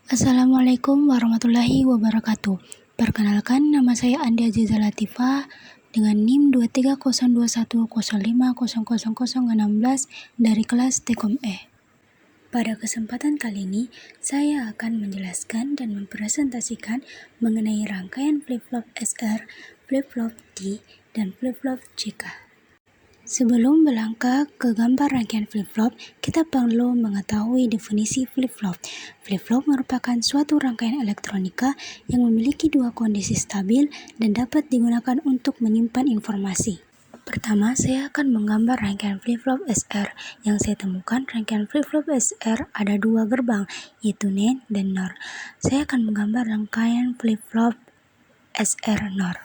Assalamualaikum warahmatullahi wabarakatuh. Perkenalkan, nama saya Andi Aziza Latifah dengan NIM 230210500016 dari kelas Tekom E. Pada kesempatan kali ini, saya akan menjelaskan dan mempresentasikan mengenai rangkaian flip-flop SR, flip-flop D, dan flip-flop JK. Sebelum melangkah ke gambar rangkaian flip-flop, kita perlu mengetahui definisi flip-flop. Flip-flop merupakan suatu rangkaian elektronika yang memiliki dua kondisi stabil dan dapat digunakan untuk menyimpan informasi. Pertama, saya akan menggambar rangkaian flip-flop SR. Yang saya temukan, rangkaian flip-flop SR ada dua gerbang, yaitu NAND dan NOR. Saya akan menggambar rangkaian flip-flop SR NOR.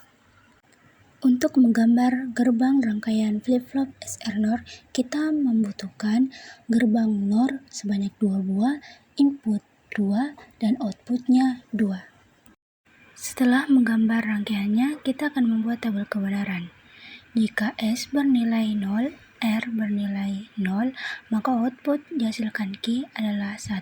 Untuk menggambar gerbang rangkaian flip-flop SR NOR, kita membutuhkan gerbang NOR sebanyak 2 buah, input 2, dan outputnya 2. Setelah menggambar rangkaiannya, kita akan membuat tabel kebenaran. Jika S bernilai 0, R bernilai 0, maka output dihasilkan Q adalah 1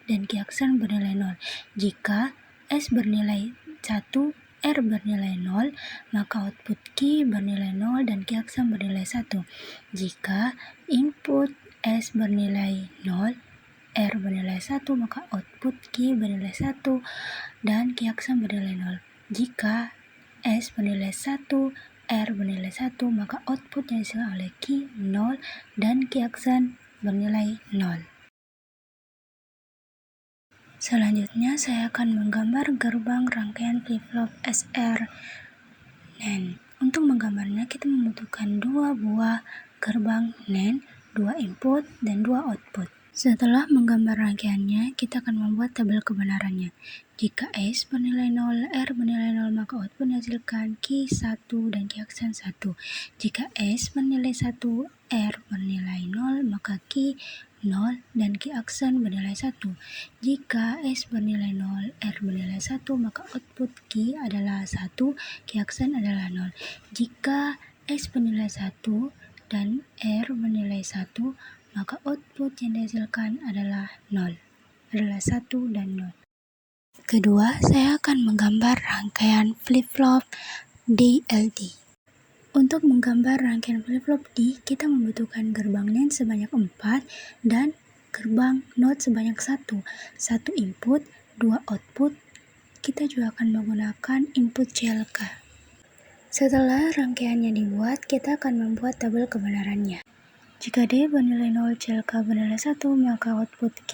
dan Q aksen bernilai 0. Jika S bernilai 1, R bernilai 0, maka output Q bernilai 0 dan Q aksen bernilai 1. Jika input S bernilai 0, R bernilai 1, maka output Q bernilai 1 dan Q aksen bernilai 0. Jika S bernilai 1, R bernilai 1, maka output yang dihasilkan oleh Q 0 dan Q aksen bernilai 0. Selanjutnya, saya akan menggambar gerbang rangkaian flip-flop SR NAND. Untuk menggambarnya, kita membutuhkan 2 buah gerbang NAND, 2 input, dan 2 output. Setelah menggambar rangkaiannya, kita akan membuat tabel kebenarannya. Jika S bernilai 0, R bernilai 0, maka output dihasilkan Q 1 dan Q aksen 1. Jika S bernilai 1, R bernilai 0, maka Q 0 dan Q aksen bernilai 1. Jika S bernilai 0, R bernilai 1, maka output Q adalah 1, Q aksen adalah 0. Jika S bernilai 1 dan R bernilai 1, maka output yang dihasilkan adalah 0, adalah 1 dan 0. Kedua, saya akan menggambar rangkaian flip-flop DLD. Untuk menggambar rangkaian flip-flop D, kita membutuhkan gerbang NAND sebanyak 4 dan gerbang NOT sebanyak 1. 1 input, 2 output. Kita juga akan menggunakan input CLK. Setelah rangkaiannya dibuat, kita akan membuat tabel kebenarannya. Jika D bernilai 0, CLK bernilai 1, maka output Q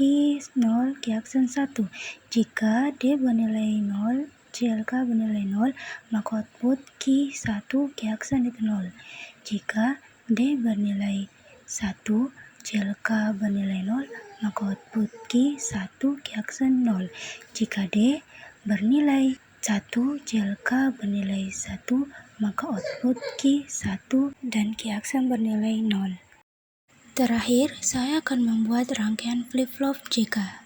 0, Q aksen 1. Jika D bernilai 0, CLK bernilai 0, maka output Q 1, Q aksen itu 0. Jika D bernilai 1, CLK bernilai 0, maka output Q 1, Q aksen 0. Jika D bernilai 1, CLK bernilai 1, maka output Q 1 dan Q aksen bernilai 0. Terakhir, saya akan membuat rangkaian flip-flop JK.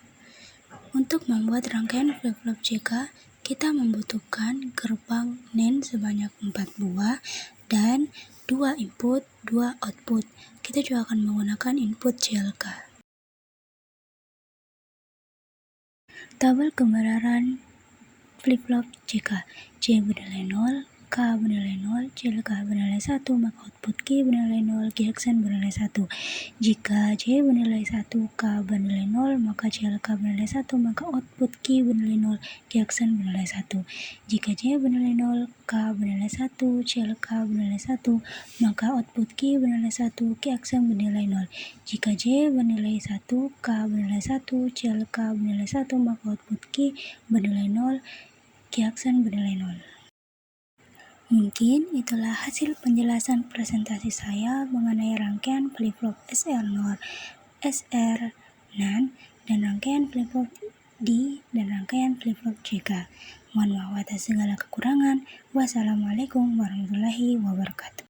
Untuk membuat rangkaian flip-flop JK, kita membutuhkan gerbang NAND sebanyak 4 buah dan 2 input, 2 output. Kita juga akan menggunakan input CLK. Tabel kebenaran flip-flop JK. J bernilai 0, K bernilai 0, CLK bernilai 1, maka output Q bernilai 0, Q aksen bernilai 1. Jika J bernilai 1, K bernilai 0, maka CLK bernilai 1, maka output Q bernilai 0, Q aksen bernilai 1. Jika J bernilai 0, K bernilai 1, CLK bernilai 1, maka output Q bernilai 1, Q aksen bernilai 0. Jika J bernilai 1, K bernilai 1, CLK bernilai 1, maka output Q bernilai 0, Q aksen bernilai 0. Mungkin itulah hasil penjelasan presentasi saya mengenai rangkaian flip-flop SR NOR, SR NAND, dan rangkaian flip-flop D dan rangkaian flip-flop JK. Mohon maaf atas segala kekurangan. Wassalamualaikum warahmatullahi wabarakatuh.